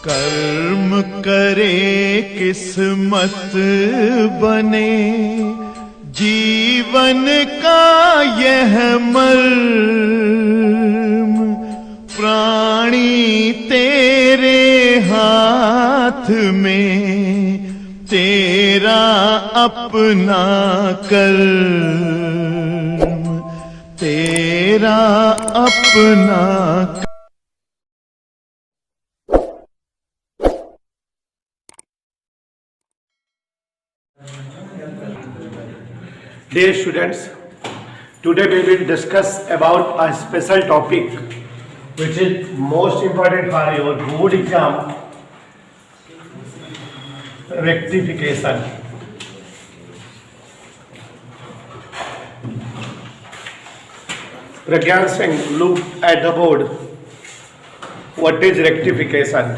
कर्म करे किस्मत बने, जीवन का यह मर्म, प्राणी तेरे हाथ में, तेरा अपना कर्म, तेरा अपना। Dear students, today we will discuss about a special topic which is most important for your board exam, rectification. Pragyan Singh, look at the board. What is rectification?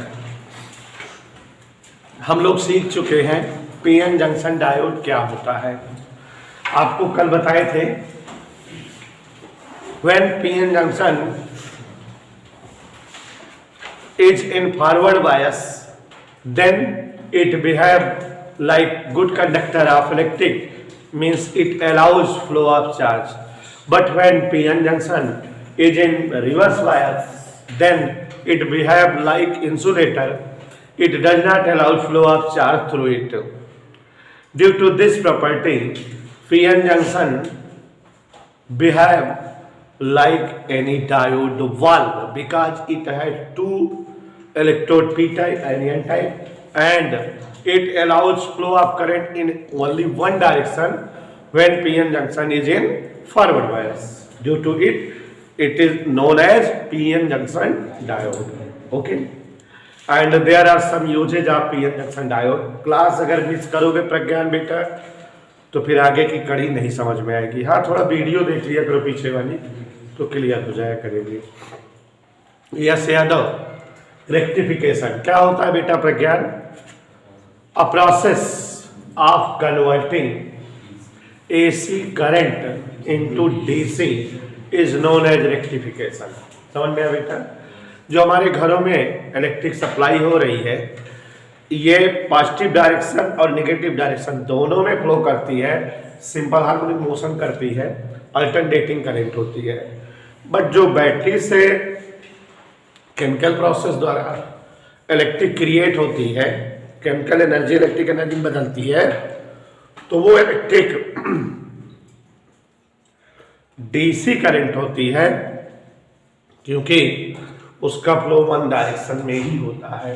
हम लोग सीख चुके हैं पीएन जंक्शन डायोड क्या होता है। आपको कल बताए थे when PN junction is in forward bias, then it behave like good conductor of electric, means it allows flow of charge. But when PN junction is in reverse bias, then it behave like insulator, it does not allow flow of charge through it. Due to this property, PN junction behave like any diode valve because it has two electrode P type and N type, and it allows flow of current in only one direction when PN junction is in forward bias. Due to it, it is known as PN junction diode. Okay, and there are some usage of PN junction diode. Class अगर miss करोगे प्रज्ञान बेटा तो फिर आगे की कड़ी नहीं समझ में आएगी। हाँ, थोड़ा वीडियो देख लिया करो पीछे वाली तो क्लियर हो जाया करेगी। यस यादव, रेक्टिफिकेशन क्या होता है बेटा Pragyan? A process of converting AC current into DC is known as rectification. समझ में आया बेटा? जो हमारे घरों में इलेक्ट्रिक सप्लाई हो रही है, ये पॉजिटिव डायरेक्शन और नेगेटिव डायरेक्शन दोनों में फ्लो करती है, सिंपल हार्मोनिक मोशन करती है, अल्टरनेटिंग करंट होती है। बट जो बैटरी से केमिकल प्रोसेस द्वारा इलेक्ट्रिक क्रिएट होती है, केमिकल एनर्जी इलेक्ट्रिक एनर्जी बदलती है, तो वो इलेक्ट्रिक डीसी करंट होती है, क्योंकि उसका फ्लो वन डायरेक्शन में ही होता है।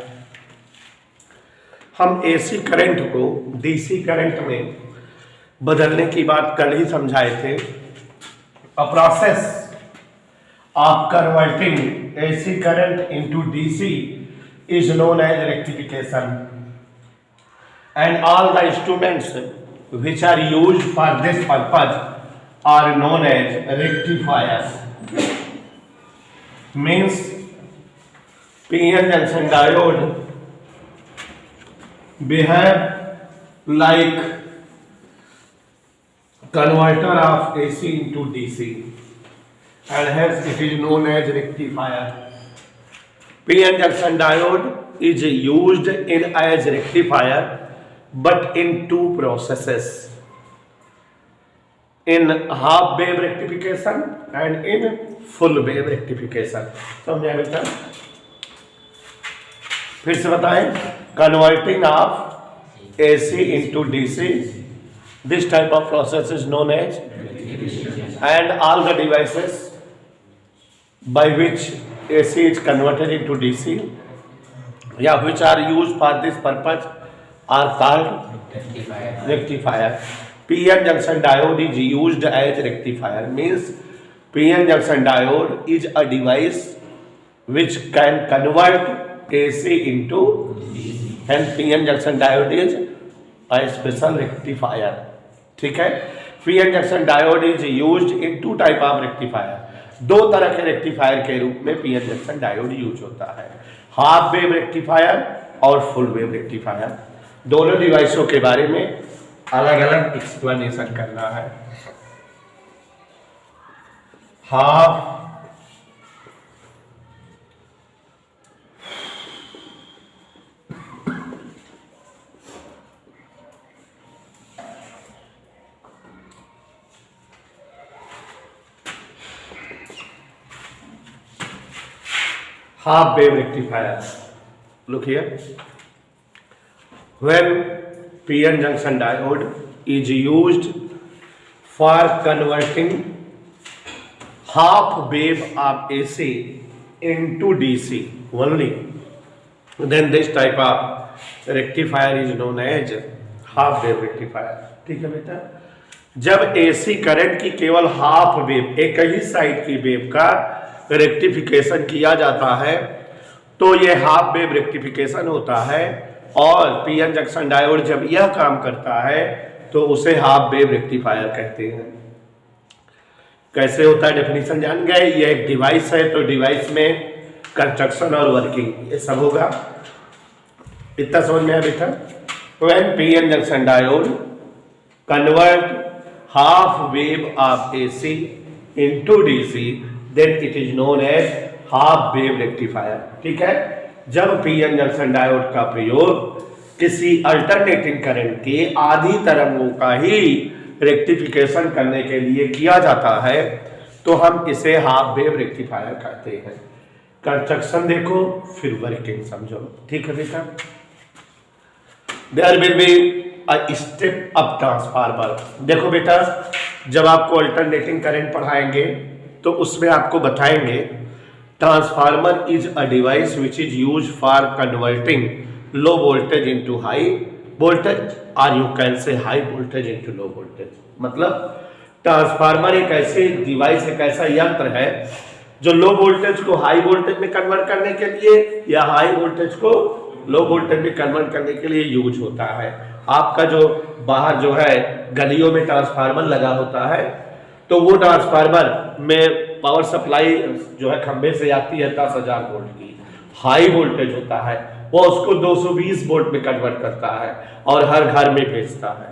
हम एसी करंट को डीसी करंट में बदलने की बात कल ही समझाए थे। A process of converting AC current into DC is known as rectification, and all the instruments which are used for this purpose are known as rectifiers. Means PN junction diode behave like converter of AC into DC, and hence it is known as rectifier. PN junction diode is used in as rectifier, but in two processes: in half wave rectification and in full wave rectification. समझा बेटा? फिर से बताएं, converting of AC into DC, this type of process is known as, and all the devices by which AC is converted into DC, yeah, which are used for this purpose are called rectifier. PN junction diode is used as rectifier, means PN junction diode is a device which can convert AC into DC, and PN junction diode is a special rectifier. ठीक है? PN junction diode is used in two type of rectifier. दो तरह के rectifier के रूप में PN junction diode use होता है, हाफ वेव रेक्टिफायर और फुल वेव रेक्टिफायर। दोनों डिवाइसों के बारे में अलग अलग एक्सप्लेनेशन करना है। Half half wave rectifier. Look here. When PN junction diode is used for converting half wave of AC into DC only, then this type of rectifier is known as half wave rectifier. ठीक है बेटा, जब AC current की केवल half wave, एक ही side की wave का rectification किया जाता है तो यह हाफ वेव रेक्टिफिकेशन होता है, और पीएन जंक्शन डायोड जब यह काम करता है तो उसे हाफ वेव रेक्टिफायर कहते हैं। कैसे होता है डेफिनेशन जान गए। ये एक डिवाइस है, तो डिवाइस में कंस्ट्रक्शन और वर्किंग ये सब होगा। इतना समझ में आया बेटा। When PN junction diode convert half wave of AC into DC, then it is known as half wave rectifier। ठीक है, जब पीएन जंक्शन डायोड का प्रयोग किसी अल्टरनेटिंग करंट के आधी तरंगों का ही रेक्टिफिकेशन करने के लिए किया जाता है तो हम इसे हाफ वेव रेक्टिफायर कहते हैं। कंस्ट्रक्शन देखो फिर वर्किंग समझो। ठीक है बेटा। There will be step up transformer. देखो बेटा, जब आपको अल्टरनेटिंग करंट पढ़ाएंगे तो उसमें आपको बताएंगे transformer is a device which is use for converting low voltage into high voltage, और you can say high voltage into low voltage. मतलब ट्रांसफार्मर एक ऐसी डिवाइस, एक ऐसा यंत्र है जो लो वोल्टेज को हाई वोल्टेज में कन्वर्ट करने के लिए या हाई वोल्टेज को लो वोल्टेज में कन्वर्ट करने के लिए यूज होता है। आपका जो बाहर जो है गलियों में ट्रांसफार्मर लगा होता है, तो वो ट्रांसफार्मर में पावर सप्लाई जो है खंभे से आती है 10,000 वोल्ट की, हाई वोल्टेज होता है, वो उसको 220 वोल्ट में कन्वर्ट करता है और हर घर में भेजता है।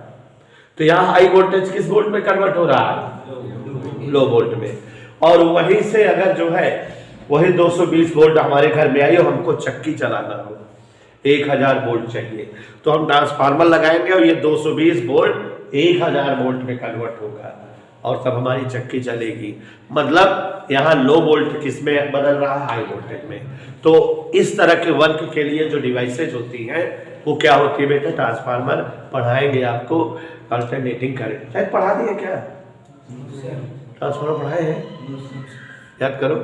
तो यहाँ हाई वोल्टेज किस वोल्ट में कन्वर्ट हो रहा है? लो वोल्ट में। और वहीं से अगर जो है वही 220 वोल्ट हमारे घर में आई और हमको चक्की चलाना हो, 1000 वोल्ट चाहिए, तो हम ट्रांसफार्मर लगाएंगे और ये 220 वोल्ट 1000 वोल्ट में कन्वर्ट होगा और तब हमारी चक्की चलेगी। मतलब यहाँ लो वोल्ट किस में बदल रहा है? हाई वोल्टेज में। तो इस तरह के वर्क के लिए जो डिवाइसेज होती हैं वो क्या होती है बेटा? ट्रांसफार्मर। पढ़ाएंगे आपको अल्टरनेटिंग करंट। शायद पढ़ा दिए क्या? ट्रांसफार्मर पढ़ाए हैं, याद करो।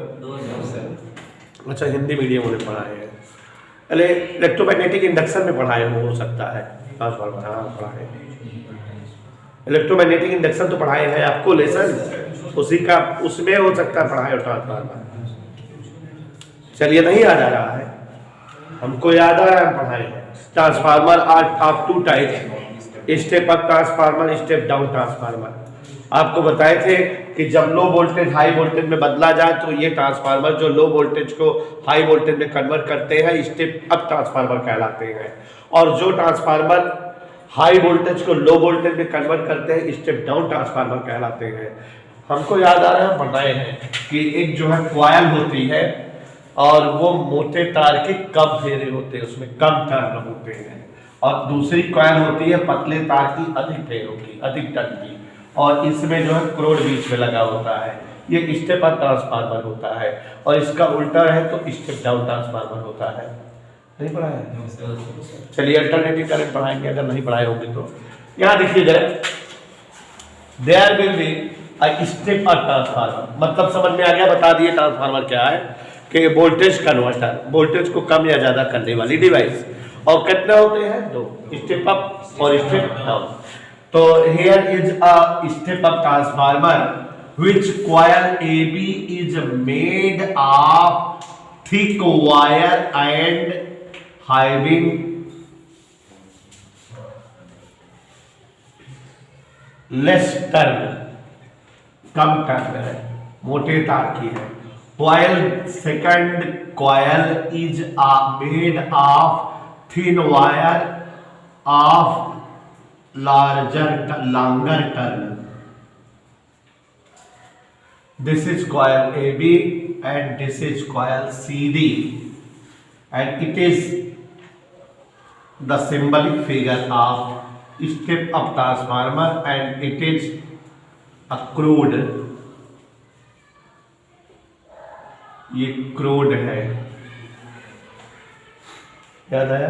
अच्छा, हिंदी मीडियम में पढ़ाए हैं। अरे इलेक्ट्रोमैग्नेटिक इंडक्शन में पढ़ाए हो सकता है ट्रांसफार्मर। हाँ पढ़ाए, इलेक्ट्रोमैग्नेटिक इंडक्शन तो पढ़ाए हैं आपको लेसन, उसी का उसमें हो सकता है पढ़ाए हो ट्रांसफार्मर। चलिए, नहीं याद आ रहा है हमको, याद आ रहा है हम पढ़ाए हैं। Transformer are of 2 type, step up transformer, step down transformer. आपको बताए थे कि जब लो वोल्टेज हाई वोल्टेज में बदला जाए तो ये ट्रांसफार्मर जो लो वोल्टेज को हाई वोल्टेज में कन्वर्ट करते हैं स्टेप अप ट्रांसफार्मर कहलाते हैं, और जो ट्रांसफार्मर हाई वोल्टेज को लो वोल्टेज में कन्वर्ट करते हैं स्टेप डाउन ट्रांसफार्मर कहलाते हैं। हमको याद आ रहा है, बताए हैं कि एक जो है कॉइल होती है और वो मोटे तार के कम फेरे होते हैं, उसमें कम टर्न होते हैं, और दूसरी कॉइल होती है पतले तार की अधिक फेरों की, अधिक टर्न की, और इसमें जो है क्रोड बीच में लगा होता है। ये स्टेप अप ट्रांसफार्मर होता है, और इसका उल्टा है तो स्टेप डाउन ट्रांसफार्मर होता है। नहीं पढ़ा है? चलिए अल्टरनेटिव करंट पढ़ाएंगे अगर नहीं पढ़ाए होंगे तो। यहाँ देखिए जरा, there will be a step up transformer. मतलब समझ में आ गया? बता दिए ट्रांसफार्मर क्या है कि वोल्टेज कन्वर्टर, वोल्टेज को कम या ज्यादा करने वाली डिवाइस। और कितने होते हैं? 2, स्टेप अप और स्टेप डाउन। तो here is a step up transformer which coil AB is made of thick wire and having less turn, come turn है, मोटे तार की है। While second coil is made of thin wire of longer turn. This is coil AB and this is coil CD, and it is the symbolic figure of step up transformer, and it is a crude, ये crude है, याद आया?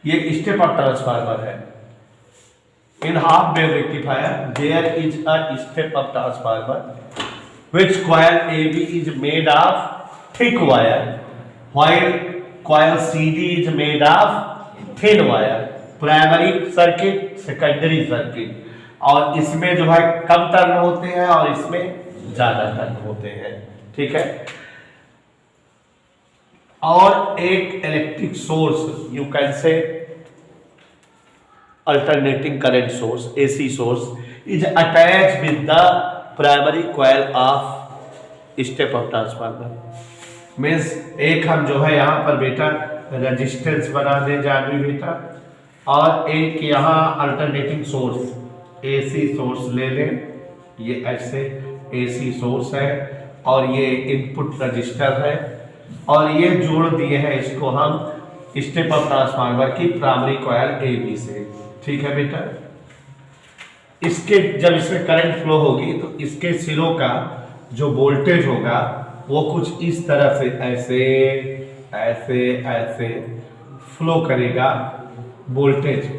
ये step up transformer है। In half wave rectifier there is a step up transformer which coil AB is made of thick wire while coil CD is made of thin wire। Primary circuit, secondary circuit, और इसमें जो है कम turn होते हैं और इसमें ज्यादा turn होते हैं, ठीक है। और एक इलेक्ट्रिक सोर्स, यू कैन से alternating current source, AC source is attached with the primary coil of step up transformer। Means एक हम जो है यहाँ पर बेटा रेजिस्टेंस बना दे जानवी बेटा, और एक यहाँ अल्टरनेटिंग सोर्स AC सोर्स ले लें, ये ऐसे AC सोर्स है और ये इनपुट रजिस्टर है, और ये जोड़ दिए हैं इसको हम स्टेप अप ट्रांसफार्मर की प्राइमरी कॉइल AB से, ठीक है बेटा। इसके जब इसमें करंट फ्लो होगी तो इसके सिरों का जो वोल्टेज होगा वो कुछ इस तरह से ऐसे ऐसे ऐसे फ्लो करेगा वोल्टेज,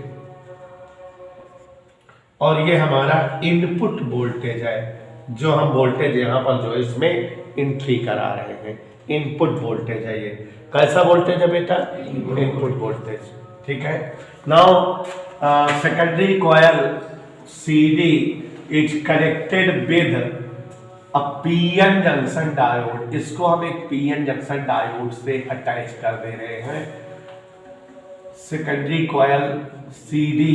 और ये हमारा इनपुट वोल्टेज है, जो हम वोल्टेज यहाँ पर जो इसमें एंट्री करा रहे हैं, इनपुट वोल्टेज है। ये कैसा वोल्टेज है बेटा? इनपुट वोल्टेज, ठीक है। Now secondary coil CD is connected with a PN junction diode. इसको हम एक पीएन जंक्शन डायोड से अटैच कर दे रहे हैं। सेकेंडरी कॉइल CD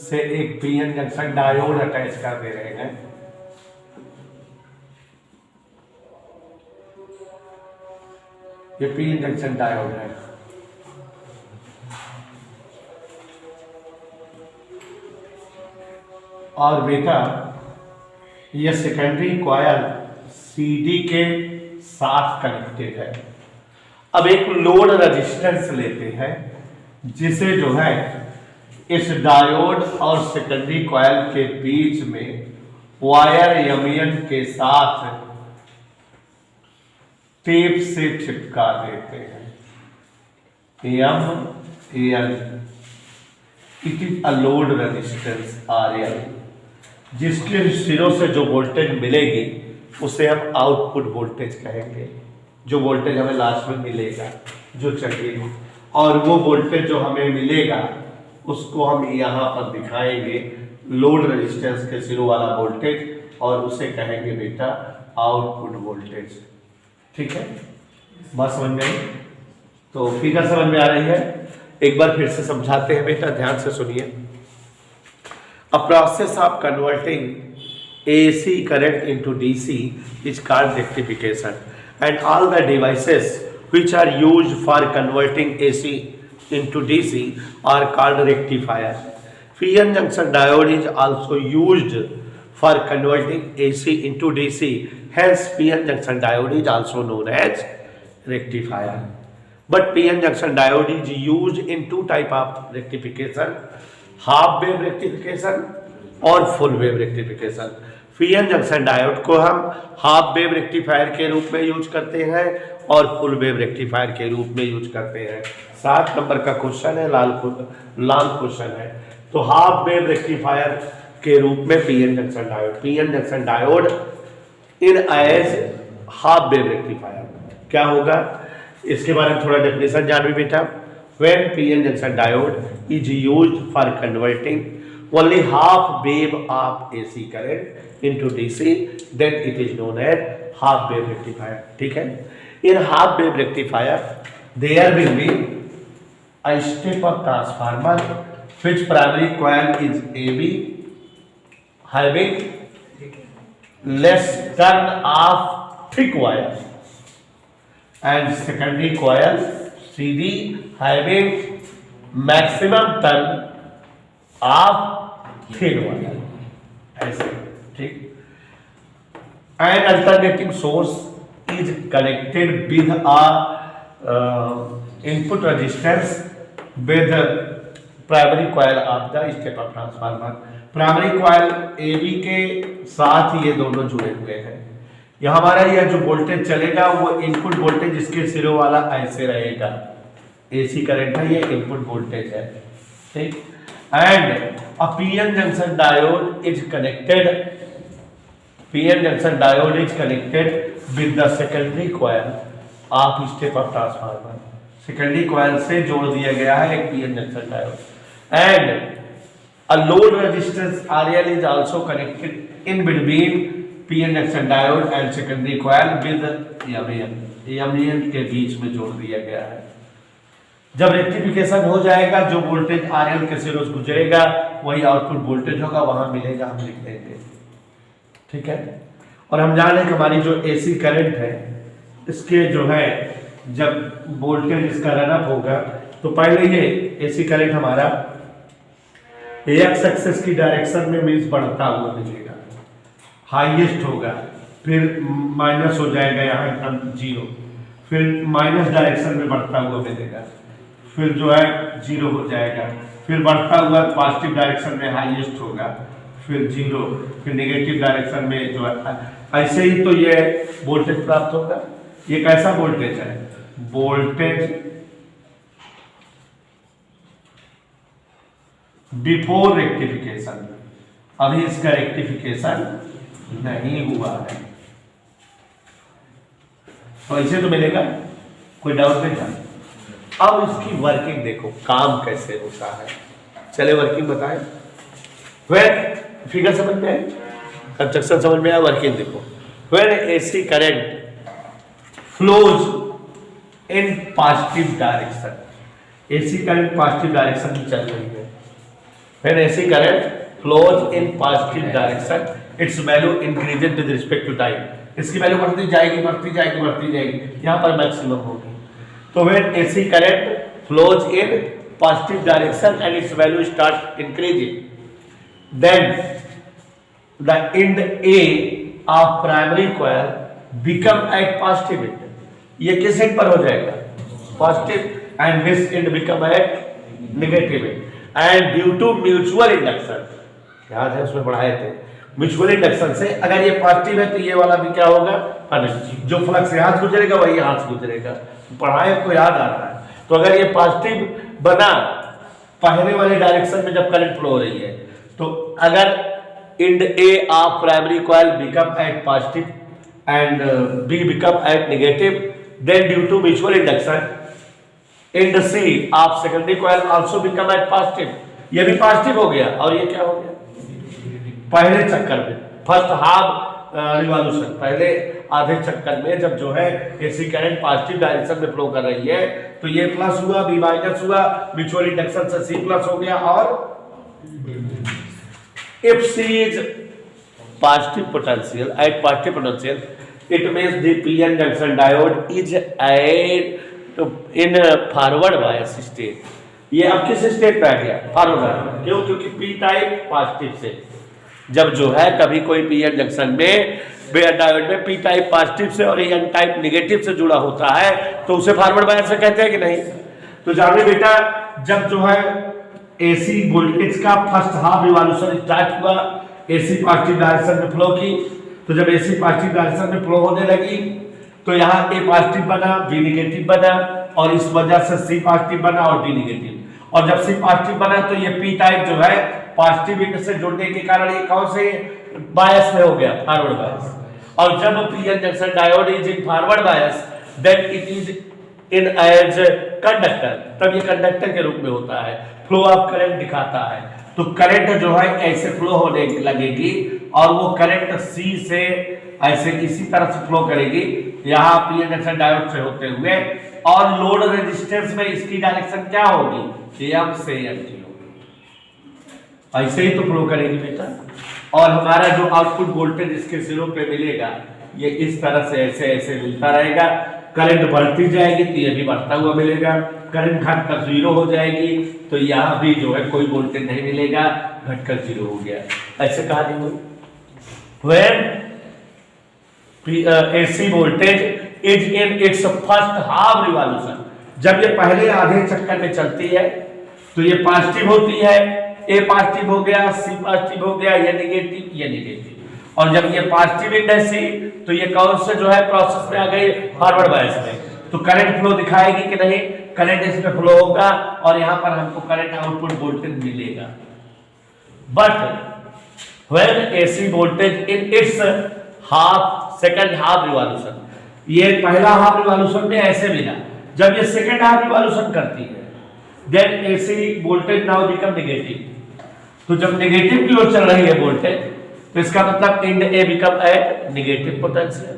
से एक पीएन जंक्शन डायोड अटैच कर दे रहे हैं। ये पीएन जंक्शन डायोड है। और बेटा ये सेकेंडरी कॉइल CD के साथ कनेक्टेड है। अब एक लोड रेजिस्टेंस लेते हैं जिसे जो है इस डायोड और सेकेंडरी कॉइल के बीच में वायर एमियन के साथ टेप से चिपका देते हैं। M it is a load resistance RL, जिसके सिरों से जो वोल्टेज मिलेगी उसे हम आउटपुट वोल्टेज कहेंगे। जो वोल्टेज हमें लास्ट में मिलेगा जो चलेगी, और वो वोल्टेज जो हमें मिलेगा उसको हम यहाँ पर दिखाएंगे लोड रेजिस्टेंस के सिरों वाला वोल्टेज, और उसे कहेंगे बेटा आउटपुट वोल्टेज, ठीक है। बात समझ में आई? तो फिगर समझ में आ रही है? एक बार फिर से समझाते हैं बेटा, ध्यान से सुनिए। A process of converting AC current into DC is called rectification, and all the devices which are used for converting AC into DC are called rectifier. PN junction diode is also used for converting AC into DC. Hence, PN junction diode is also known as rectifier. But PN junction diode is used in two type of rectification: half wave rectification और full wave rectification. PN junction diode को हम half wave rectifier के रूप में use करते हैं और full wave rectifier के रूप में यूज करते हैं। 7 नंबर का क्वेश्चन है, लॉन्ग क्वेश्चन है। तो हाफ वेव रेक्टिफायर के रूप में PN junction diode in as half wave rectifier क्या होगा, इसके बारे में थोड़ा डेफिनेशन जानिए बेटा। When PN junction diode is used for converting only half wave of AC current into DC, then it is known as half wave rectifier, ठीक है। In half wave rectifier there will be a step up transformer which primary coil is AB having less turn of thick wire and secondary coil CD having maximum turn of thin wire, ऐसे, ठीक। An alternating source is connected with a input resistance with primary coil of the step up transformer। Primary coil AB के साथ ये दोनों जुड़े हुए हैं। यह हमारा यह जो वोल्टेज चलेगा वो इनपुट वोल्टेज इसके सिरों वाला ऐसे रहेगा, AC करंट है, ये इनपुट वोल्टेज है, ठीक। And a PN junction diode is connected with the secondary coil of step up transformer. Secondary coil से जोड़ दिया गया है एक PN junction diode. And a load resistance RL is also connected in between PN junction diode and secondary coil with MEN के बीच में जोड़ दिया गया है। जब रेक्टिफिकेशन हो जाएगा, जो वोल्टेज RL के सिरों से गुजरेगा वही आउटपुट वोल्टेज होगा, वहां मिलेगा, हम लिख देंगे, ठीक है। और हम जान रहे हैं कि हमारी जो AC करंट है, इसके जो है जब वोल्टेज इसका रन अप होगा तो पहले ये AC करंट हमारा एक्स एक्सिस की डायरेक्शन में मीन्स बढ़ता हुआ मिलेगा, हाईएस्ट होगा, फिर माइनस हो जाएगा यहाँ एकदम जीरो, फिर माइनस डायरेक्शन में बढ़ता हुआ मिलेगा, फिर जो है जीरो हो जाएगा, फिर बढ़ता हुआ पॉजिटिव डायरेक्शन में हाईएस्ट होगा, फिर जीरो, फिर नेगेटिव डायरेक्शन में जो है, ऐसे ही तो ये वोल्टेज प्राप्त होगा। ये कैसा वोल्टेज है? वोल्टेज बिफोर रेक्टिफिकेशन, अभी इसका रेक्टिफिकेशन नहीं हुआ है, तो ऐसे तो मिलेगा, कोई डाउट नहीं था। अब इसकी वर्किंग देखो, काम कैसे होता है, चले वर्किंग बताएं। वेन फिगर समझ में आए, कंस्ट्रक्शन समझ में आया, वर्किंग देखो। When AC current flows in positive direction, AC current positive direction में चल रही है। When AC current flows in positive direction, its value increases with respect to time. इसकी वैल्यू बढ़ती जाएगी, बढ़ती जाएगी, बढ़ती जाएगी, यहाँ पर मैक्सिमम होगी। तो when AC current flows in positive direction and its value start increasing, then the end A of primary coil become at positive end. ये किस एंड पर हो जाएगा? Positive, and this end become at negative end. And due to mutual induction, याद है उसमें पढ़ाए थे, म्यूचुअल इंडक्शन से अगर ये पॉजिटिव है तो ये वाला भी क्या होगा? पॉजिटिव। जो फ्लक्स यहाँ से गुजरेगा वही यहाँ से गुजरेगा, पढ़ाए को याद आ रहा है। तो अगर ये पॉजिटिव बना पहले वाले डायरेक्शन में जब करंट फ्लो हो रही है, तो अगर end A of primary coil become at positive end B become at negative, then due to mutual induction end C of secondary coil also become at positive, ये भी पॉजिटिव हो गया और ये क्या हो गया? पहले चक्कर में, फर्स्ट हाफ रिवॉल्यूशन, पहले आधे चक्कर में जब जो है AC करंट पॉजिटिव डायरेक्शन में फ्लो कर रही है, तो ये प्लस हुआ, B माइनस हुआ, म्यूचुअल इंडक्शन से C प्लस हो गया। और if C is positive potential at positive potential, it means the PN junction diode is at तो इन फॉरवर्ड बायस स्टेट। ये अब किस स्टेट पे आ गया? फॉरवर्ड। क्यों? क्योंकि पी टाइप पॉजिटिव से जब जो है कभी कोई पीएन जंक्शन में डायोड में पी टाइप पॉजिटिव से और एन टाइप नेगेटिव से जुड़ा होता है तो उसे फॉरवर्ड बायस से कहते हैं कि नहीं? तो जाने बेटा, जब जो है AC वोल्टेज का फर्स्ट हाफ रिवॉल्यूशन स्टार्ट हुआ, AC पॉजिटिव डायरेक्शन में फ्लो की, तो जब AC पॉजिटिव डायरेक्शन में फ्लो होने लगी तो यहाँ A पॉजिटिव बना, B नेगेटिव बना, और इस वजह से C पॉजिटिव बना और D नेगेटिव। और जब C पॉजिटिव बना तो ये P टाइप जो है पॉजिटिव इंड से जुड़ने के कारण ये कौन से बायस में हो गया? Forward bias. और जब PN junction diode is in forward bias, then it is in as conductor, तब ये कंडक्टर के रूप में होता है, फ्लो ऑफ करंट दिखाता है। तो करंट जो है ऐसे फ्लो होने लगेगी और वो करंट C से ऐसे इसी तरह से फ्लो करेगी यहाँ PN जंक्शन डायोड से होते हुए, और लोड रेजिस्टेंस में इसकी डायरेक्शन क्या होगी? M से N की होगी, ऐसे ही तो फ्लो करेगी बेटा। और हमारा जो आउटपुट वोल्टेज इसके सिरों पे मिलेगा ये इस तरह से ऐसे ऐसे मिलता रहेगा। करंट बढ़ती जाएगी तो ये भी बढ़ता हुआ मिलेगा, करंट घटकर जीरो हो जाएगी तो यहाँ भी जो है कोई वोल्टेज नहीं मिलेगा, घटकर जीरो हो गया। ऐसे कहा नहीं हुई। When AC voltage is in its first half revolution, जब ये पहले आधे चक्कर में चलती है तो ये पॉजिटिव होती है, A पॉजिटिव हो गया, C पॉजिटिव हो गया, ये नेगेटिव, और जब ये पॉजिटिव इंड है C तो ये कौन से जो है प्रोसेस में आ गई? फॉरवर्ड बायस में। तो करंट फ्लो दिखाएगी कि नहीं? करंट इसमें फ्लो होगा और यहाँ पर हमको करंट आउटपुट वोल्टेज मिलेगा। But when AC voltage in its second half revolution, ये पहला हाफ रिवॉल्यूशन में ऐसे मिला, जब ये सेकंड हाफ रिवॉल्यूशन करती है then AC voltage now become negative. तो जब नेगेटिव की ओर चल रही है वोल्टेज, तो इसका मतलब end A become at negative potential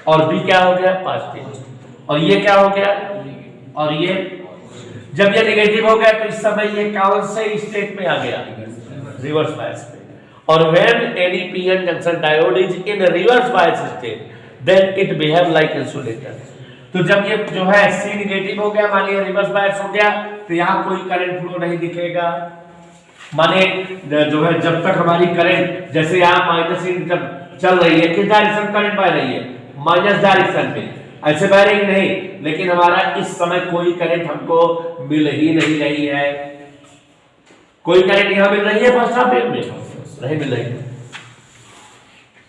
और बी क्या हो गया पॉजिटिव, और ये क्या हो गया, और ये जब ये नेगेटिव हो गया तो इस समय ये कौन से स्टेट में आ गया, रिवर्स बायस में। और when any PN junction diode is in reverse bias state then it behave like insulator. तो जब ये जो है सी नेगेटिव हो गया, मानिए रिवर्स बायस हो गया, तो यहाँ कोई करंट फ्लो नहीं दिखेगा। माने जो है जब तक हमारी करंट, जैसे यहाँ माइनस इन चल रही है, किस डायरेक्शन करंट बह रही है, माइनस डायरेक्शन में, ऐसे बह रही नहीं, लेकिन हमारा इस समय कोई करंट हमको मिल ही नहीं रही है। कोई करंट यहाँ मिल रही है फर्स्ट हाफ वेव में, नहीं मिल रही है।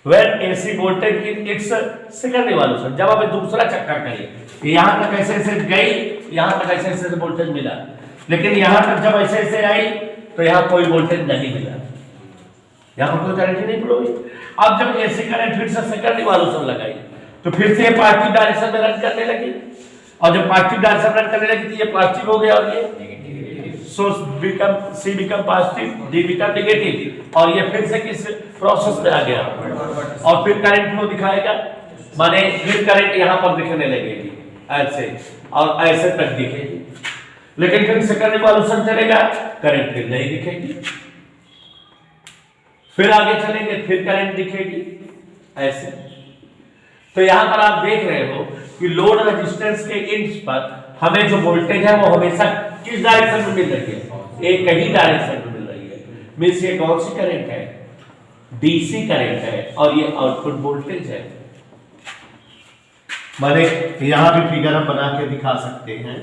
When AC voltage in its second revolution, जब अब दूसरा चक्कर करिए, यहाँ तक ऐसे ऐसे गई, यहाँ तक ऐसे ऐसे वोल्टेज मिला, लेकिन यहाँ तक जब ऐसे ऐसे आई तो यहाँ कोई वोल्टेज नहीं मिला, यहाँ कोई करंट ही नहीं फ्लो हुई। अब जब एसी करंट फिर से सेकंड रिवॉल्यूशन लगाई तो फिर से पॉजिटिव डायरेक्शन में रन करने लगी, और जब पॉजिटिव डायरेक्शन रन करने लगी तो ये पॉजिटिव हो गया और ये so become C become positive, D become negative, और ये फिर से किस प्रोसेस में आ गया और फिर करंट फ्लो दिखाएगा, माने फिर करंट यहाँ पर दिखने लगेगी ऐसे और ऐसे तक दिखेगी, लेकिन फिर सेकंड रिवॉल्यूशन चलेगा करंट फिर नहीं दिखेगी, फिर आगे चलेंगे फिर करंट दिखेगी ऐसे। तो यहां पर आप देख रहे हो कि लोड रेजिस्टेंस के इंच पर हमें जो वोल्टेज है वो हमेशा किस डायरेक्शन में मिल रही है, एक ही डायरेक्शन में मिल रही है। मींस ये कौन सी करंट है, डीसी करंट है, और ये आउटपुट वोल्टेज है। माने यहां भी फिगर हम बना के दिखा सकते हैं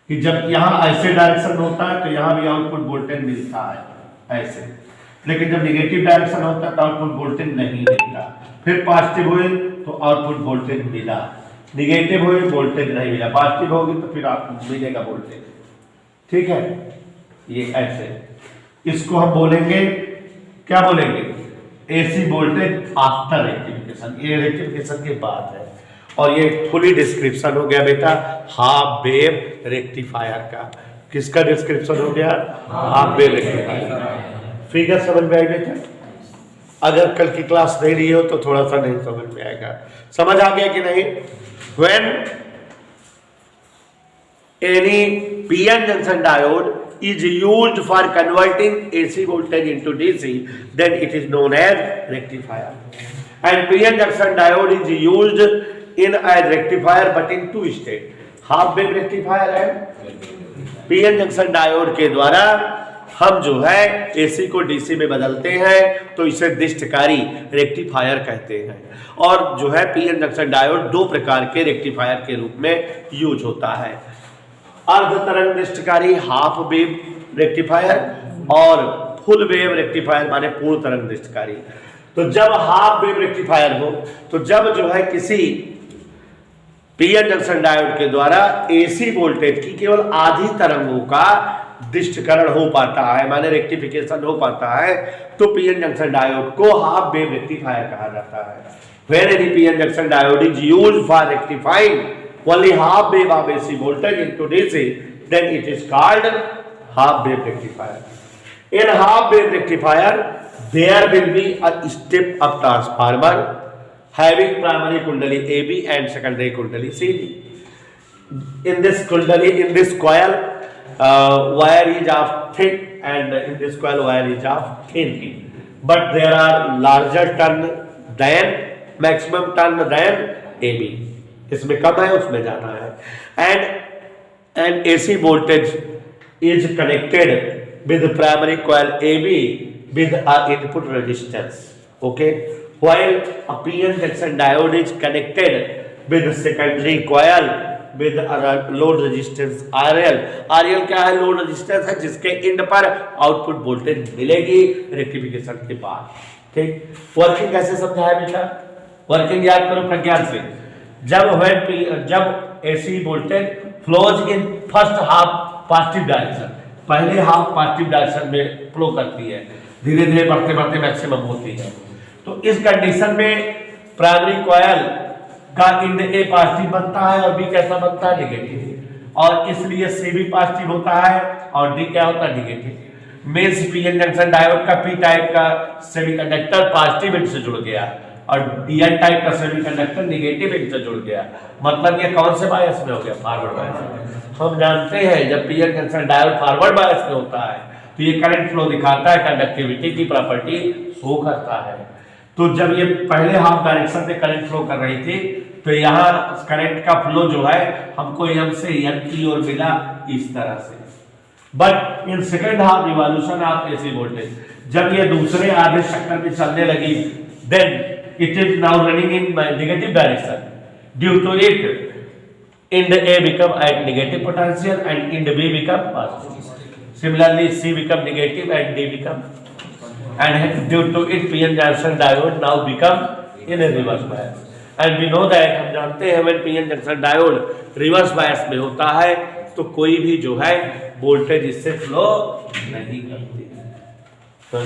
कि जब यहां ऐसे डायरेक्शन होता है तो यहां भी आउटपुट वोल्टेज मिलता है ऐसे, लेकिन जब नेगेटिव डायरेक्शन होता है तो आउटपुट वोल्टेज नहीं मिलता। फिर पॉजिटिव हुए तो आउटपुट वोल्टेज मिला, नेगेटिव हुए वोल्टेज नहीं मिला, पॉजिटिव होगी तो फिर आपको मिलेगा वोल्टेज। ठीक है, ये ऐसे इसको हम बोलेंगे, क्या बोलेंगे, एसी वोल्टेज आफ्टर रेक्टिफिकेशन, ये रेक्टिफिकेशन के बाद है। और ये फुली डिस्क्रिप्शन हो गया बेटा हाफ वेव रेक्टिफायर का। किसका डिस्क्रिप्शन हो गया, हाफ वेव रेक्टिफायर। फिगर समझ में आई बेटा? अगर कल की क्लास नहीं ली हो तो थोड़ा सा नहीं समझ में आएगा। समझ आ गया कि नहीं? When any PN junction diode is used for converting AC voltage into DC, then it is known as rectifier. And PN junction diode is used in as rectifier but in two state, half wave rectifier and PN junction diode के द्वारा हम जो है AC को DC में बदलते हैं तो इसे दिष्टकारी रेक्टिफायर कहते हैं। और जो है पीएन जंक्शन डायोड दो प्रकार के रेक्टिफायर के रूप में यूज होता है, अर्ध तरंग दिष्टकारी हाफ वेव रेक्टिफायर और फुल वेव रेक्टिफायर माने पूर्ण तरंग दिष्टकारी। तो जब हाफ वेव रेक्टिफायर हो तो जब जो है किसी पीएन जंक्शन डायोड के द्वारा एसी वोल्टेज की केवल आधी तरंगों का दिष्टकरण हो पाता है, माने रेक्टिफिकेशन हो पाता है, तो पीएन जंक्शन डायोड को हाफ वेव रेक्टिफायर कहा जाता है। When any PN junction diode is used for rectifying only half wave of AC voltage into DC, then it is called half wave rectifier. In half wave rectifier, there will be a step up transformer having primary kundali AB and secondary kundali CD. In this kundali, in this coil, wire is of thick and in this coil wire is of thin. But there are larger turn than maximum turn than AB, इसमें कम है उसमें जाना है। And AC voltage is connected with primary coil AB with a input resistance, okay, while a PN junction diode is connected with secondary coil with load resistance RL। RL क्या है, load resistance है जिसके and पर output voltage मिलेगी rectification के बाद। ठीक, working कैसे समझाया बेटा? वर्किंग याद करो प्रज्ञान से। जब AC voltage flows in first half positive direction, पहले हाफ पॉजिटिव डायरेक्शन में फ्लो करती है, धीरे धीरे बढ़ते बढ़ते मैक्सिमम होती है। तो इस कंडीशन में प्राइमरी कॉइल का इंड ए पॉजिटिव बनता है और बी कैसा बनता है, नेगेटिव, और इसलिए सी भी पॉजिटिव होता है और डी क्या होता है, negative. Means PN junction diode का पी टाइप का सेमीकंडक्टर पॉजिटिव एंड से जुड़ गया और डीएन टाइप का सेमीकंडक्टर नेगेटिव एंड से जुड़ गया, मतलब ये कौन से बायस में हो गया, फॉरवर्ड बायस। हम जानते हैं जब PN junction diode forward bias में होता है तो ये करंट फ्लो दिखाता है, कंडक्टिविटी की प्रॉपर्टी शो करता है। तो जब ये पहले हाफ डायरेक्शन में करंट फ्लो कर रही थी तो यहाँ करंट का फ्लो जो है हमको एम से एन की ओर मिला इस तरह से। But in second half revolution of AC voltage, जब ये दूसरे आधे चक्कर में चलने लगी, then it is now running in negative direction, due to it end A become at negative potential and end B become positive. Similarly C become negative and D become, and due to it PN junction diode now become in a reverse bias, and we know that, हम जानते हैं when PN junction diode reverse bias में होता है तो कोई भी जो है वोल्टेज इससे फ्लो नहीं करती है,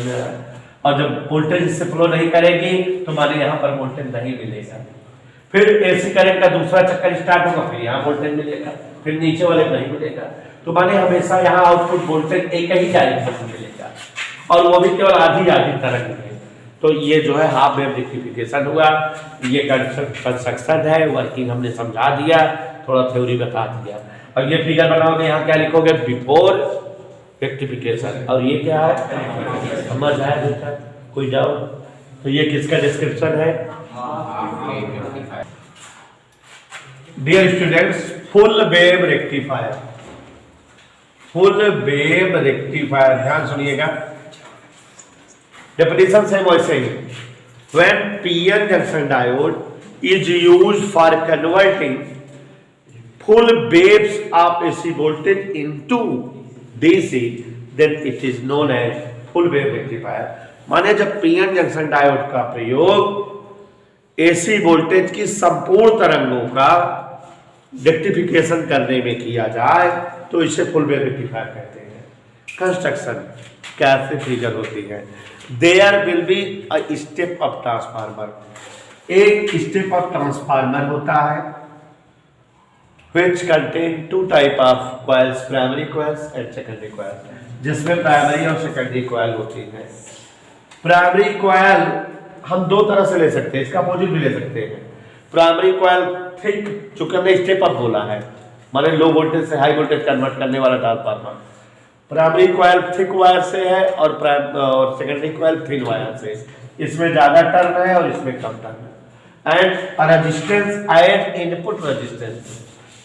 और जब वोल्टेज इससे फ्लो नहीं करेगी तो माने यहाँ पर वोल्टेज नहीं मिलेगा। फिर एसी करंट का दूसरा चक्कर स्टार्ट होगा, फिर यहाँ वोल्टेज मिलेगा, फिर नीचे वाले नहीं मिलेगा, तो माने हमेशा यहाँ आउटपुट वोल्टेज एक ही डायरेक्शन में मिलेगा और वो भी केवल आधी आधी तरंग में। तो ये जो है हाफ वेव रेक्टिफिकेशन हुआ, ये कंस्ट्रक्शन है, वर्किंग हमने समझा दिया, थोड़ा थ्योरी बता दिया। और ये फिगर बनाओगे, यहाँ क्या लिखोगे, बिफोर रेक्टिफिकेशन, और ये क्या है, समझ आया बेटा, कोई डाउट? तो ये किसका डिस्क्रिप्शन है? Dear students, full wave rectifier, full wave rectifier, ध्यान सुनिएगा, डेफिनेशन सेम वैसे ही। When PN junction diode is used for converting full waves of AC voltage into DC, then it is known as full wave rectifier। माने जब PN junction diode का प्रयोग AC voltage की संपूर्ण तरंगों का रेक्टिफिकेशन करने में किया जाए तो इसे फुल वेव रेक्टिफायर कहते हैं। कंस्ट्रक्शन कैसे फिगर होती है? There will be a step of transformer, एक स्टेप ऑफ ट्रांसफार्मर होता है which contain two type of coils, primary coils and secondary coils, जिसमें प्राइमरी और सेकेंडरी कॉइल होती है। प्राइमरी कॉइल हम दो तरह से ले सकते हैं, इसका अपोजिट भी ले सकते हैं। प्राइमरी कॉइल थिक, चूंकि हमने स्टेप अप बोला है, माने लो वोल्टेज से हाई वोल्टेज कन्वर्ट करने वाला transformer. Primary coil thick wire से है और सेकेंडरी कॉइल थिन वायर से, इसमें ज्यादा टर्न है और इसमें कम टर्न है। And resistance at input resistance,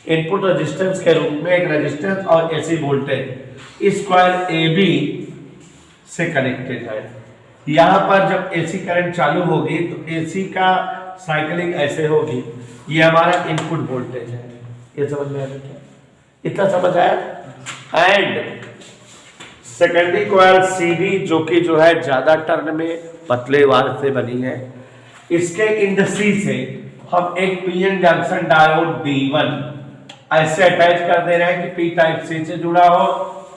input resistance के रूप में एक रेजिस्टेंस और एसी वोल्टेज इस कॉइल ए बी से कनेक्टेड है। यहाँ पर जब एसी करंट चालू होगी तो एसी का साइकिलिंग ऐसे होगी, ये हमारा इनपुट वोल्टेज है, ये समझ में आया? इतना समझ आया? एंड सेकेंडरी कॉइल सीडी जो कि जो है ज्यादा टर्न में पतले वायर से बनी है, इसके इंड सी से हम एक पीएन जंक्शन डायोड D1 ऐसे अटैच कर दे रहे हैं कि पी टाइप सी से जुड़ा हो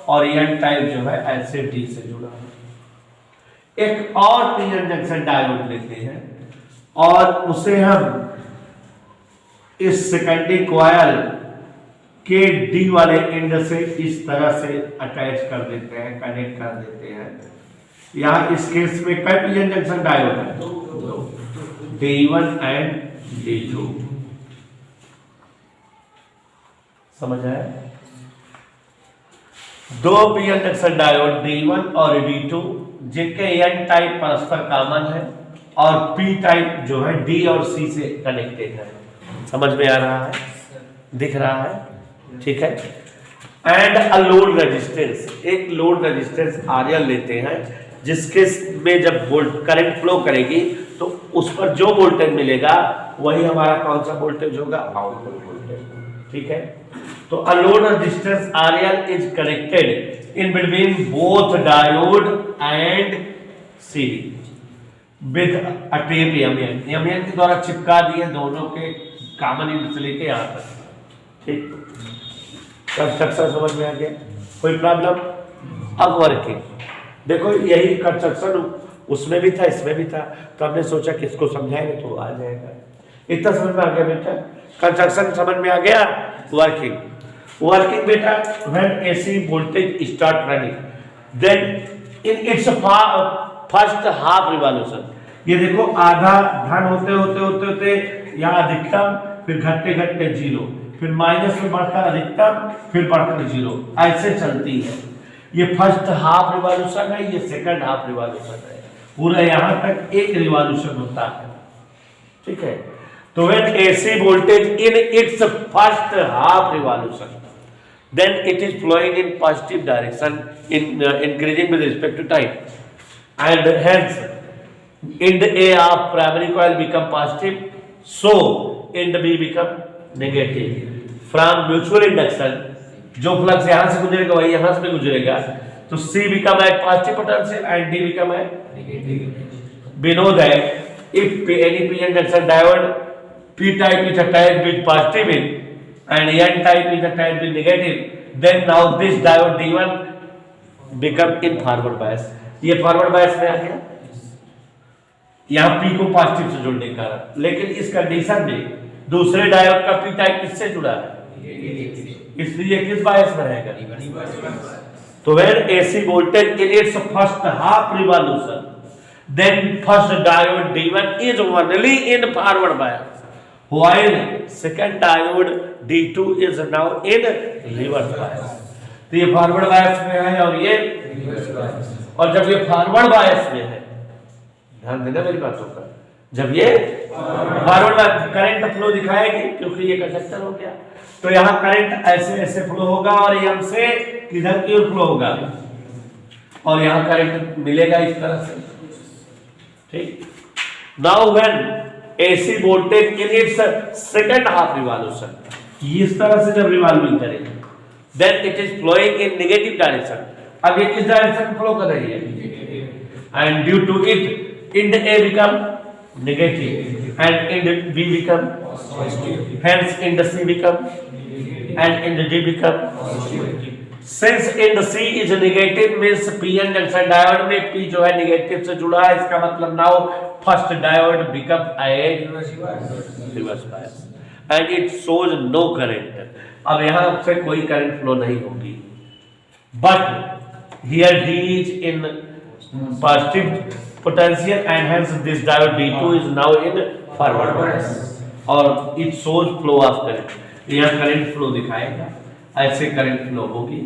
और एन टाइप जो है ऐसे डी से जुड़ा हो। एक और पीएन जंक्शन डायोड लेते हैं और उसे हम इस सेकेंडरी कॉइल के डी वाले एंड से इस तरह से अटैच कर देते हैं, कनेक्ट कर देते हैं। यहाँ इस केस में कई पीएन जंक्शन डायोड है, D1 एंड D2, समझ आया? दो पीएन जंक्शन डायोड D1 और D2 जिनके एन टाइप परस्पर कॉमन है और पी टाइप जो है डी और सी से कनेक्टेड है। समझ में आ रहा है? दिख रहा है? ठीक है। एंड अ लोड रेजिस्टेंस, एक लोड रेजिस्टेंस आरएल लेते हैं जिसके में जब करंट फ्लो करेगी तो उस पर जो वोल्टेज मिलेगा वही हमारा कौन सा वोल्टेज होगा? Output voltage. ठीक है। तो a load resistance RL is connected in between both diode and CD with a tap MN के द्वारा चिपका दिए दोनों के कॉमन इंड से लेके यहाँ तक। ठीक। कंस्ट्रक्शन समझ में आ गया, कोई प्रॉब्लम? अब वर्किंग, देखो यही कंस्ट्रक्शन उसमें भी था इसमें भी था, तो हमने सोचा कि इसको समझाएंगे तो आ जाएगा। इतना समझ में आ गया बेटा, कंस्ट्रक्शन समझ में आ गया। वर्किंग, वर्किंग बेटा when AC voltage start running then in its first half revolution, ये देखो आधा धन होते होते होते होते यहाँ अधिकतम, फिर घटते घटते जीरो, फिर माइनस में बढ़कर अधिकतम, फिर बढ़कर जीरो, ऐसे चलती है। ये फर्स्ट हाफ रिवॉल्यूशन है, ये सेकंड हाफ रिवॉल्यूशन है, पूरा यहाँ तक एक रिवॉल्यूशन होता है, ठीक है। तो when AC voltage in its first half revolution then it is flowing in positive direction in increasing with respect to time, and hence end A of primary coil become positive, so end B become negative. From mutual induction जो flux यहाँ से गुजरेगा वही यहाँ से भी गुजरेगा, तो C become at positive potential and D become at negative. We know that if any p-n junction diode p type is attached with positive in and n type is attached with negative, then now this diode D1 become in forward bias. ये forward bias में आ गया, यहाँ P को positive से जोड़ने के कारण, लेकिन इस कंडीशन में दूसरे डायोड का P टाइप किससे जुड़ा है, इसलिए किस बायस में रहेगा। तो when AC voltage in its first half revolution, then first diode D1 is only in forward bias, while second diode D2 is now in reverse bias. तो ये फॉरवर्ड बायस में है और ये रिवर्स बायस, और जब ये फॉरवर्ड बायस में है, ध्यान देना मेरी बातों का, जब ये फॉरवर्ड बायस करंट फ्लो दिखाएगी क्योंकि ये कंडक्टर हो गया, तो यहाँ करंट ऐसे ऐसे फ्लो होगा और एम से किधर की ओर फ्लो होगा, और यहाँ करंट मिलेगा इस तरह से, ठीक। Now when AC voltage in its second half revolution, इस तरह से जब रिवॉल्विंग करेगी, then it is flowing in negative direction. अब ये किस डायरेक्शन में फ्लो कर रही है, and due to it end A become negative and end B become positive, hence end C become and in the D become positive. Since in the C is negative means p-n junction diode में P जो है negative से जुड़ा है, इसका मतलब now first diode become a reverse bias and it shows no current. अब यहाँ से कोई करंट फ्लो नहीं होगी, but here D is in positive potential and hence this diode D2 is now in forward bias और it shows flow of current. यहाँ current flow दिखाएगा, ऐसे करंट फ्लो होगी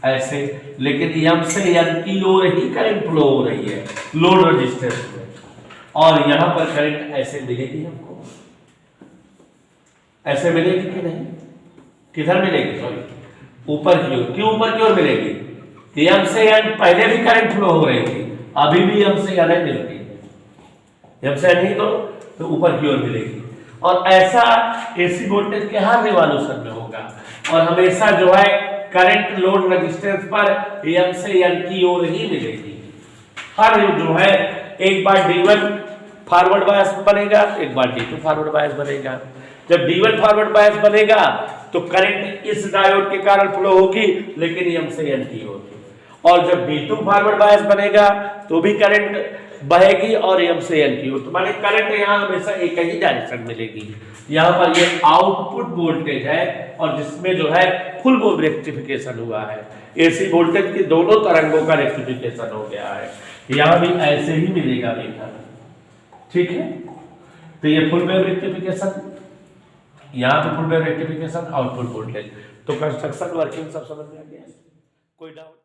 ऐसे, लेकिन एम से एन की ओर ही करंट फ्लो हो रही है लोड रेजिस्टेंस में, और यहाँ पर करंट ऐसे मिलेगी हमको, ऐसे मिलेगी कि नहीं, किधर मिलेगी, सॉरी ऊपर की ओर, क्यों ऊपर की ओर मिलेगी, एम से एन पहले भी करंट फ्लो हो रही थी, अभी भी एम से एन मिल रही है, एम से एन ही तो ऊपर की ओर मिलेगी, और ऐसा एसी वोल्टेज के हर रिवॉल्यूशन में होगा, और हमेशा जो है करंट लोड रेजिस्टेंस पर एम से एन की ओर ही मिलेगी, हर जो है एक बार D1 फॉरवर्ड बायस बनेगा, एक बार D2 फॉरवर्ड बायस बनेगा। जब D1 फॉरवर्ड बायस बनेगा तो करंट इस डायोड के कारण फ्लो होगी, लेकिन एम से एन की ओर, और जब D2 फॉरवर्ड बायस बनेगा तो भी करंट बहेगी और एम से एन की ओर, तो माने करंट यहाँ हमेशा एक ही डायरेक्शन मिलेगी। यहाँ पर ये आउटपुट वोल्टेज है और जिसमें जो है फुल वो रेक्टिफिकेशन हुआ है, एसी वोल्टेज की दोनों तरंगों का रेक्टिफिकेशन हो गया है, यहाँ भी ऐसे ही मिलेगा बेटा, ठीक है। तो ये फुल वेव रेक्टिफिकेशन, यहाँ पे full wave rectification, output voltage, तो कंस्ट्रक्शन वर्किंग सब समझ में आ गया, कोई डाउट?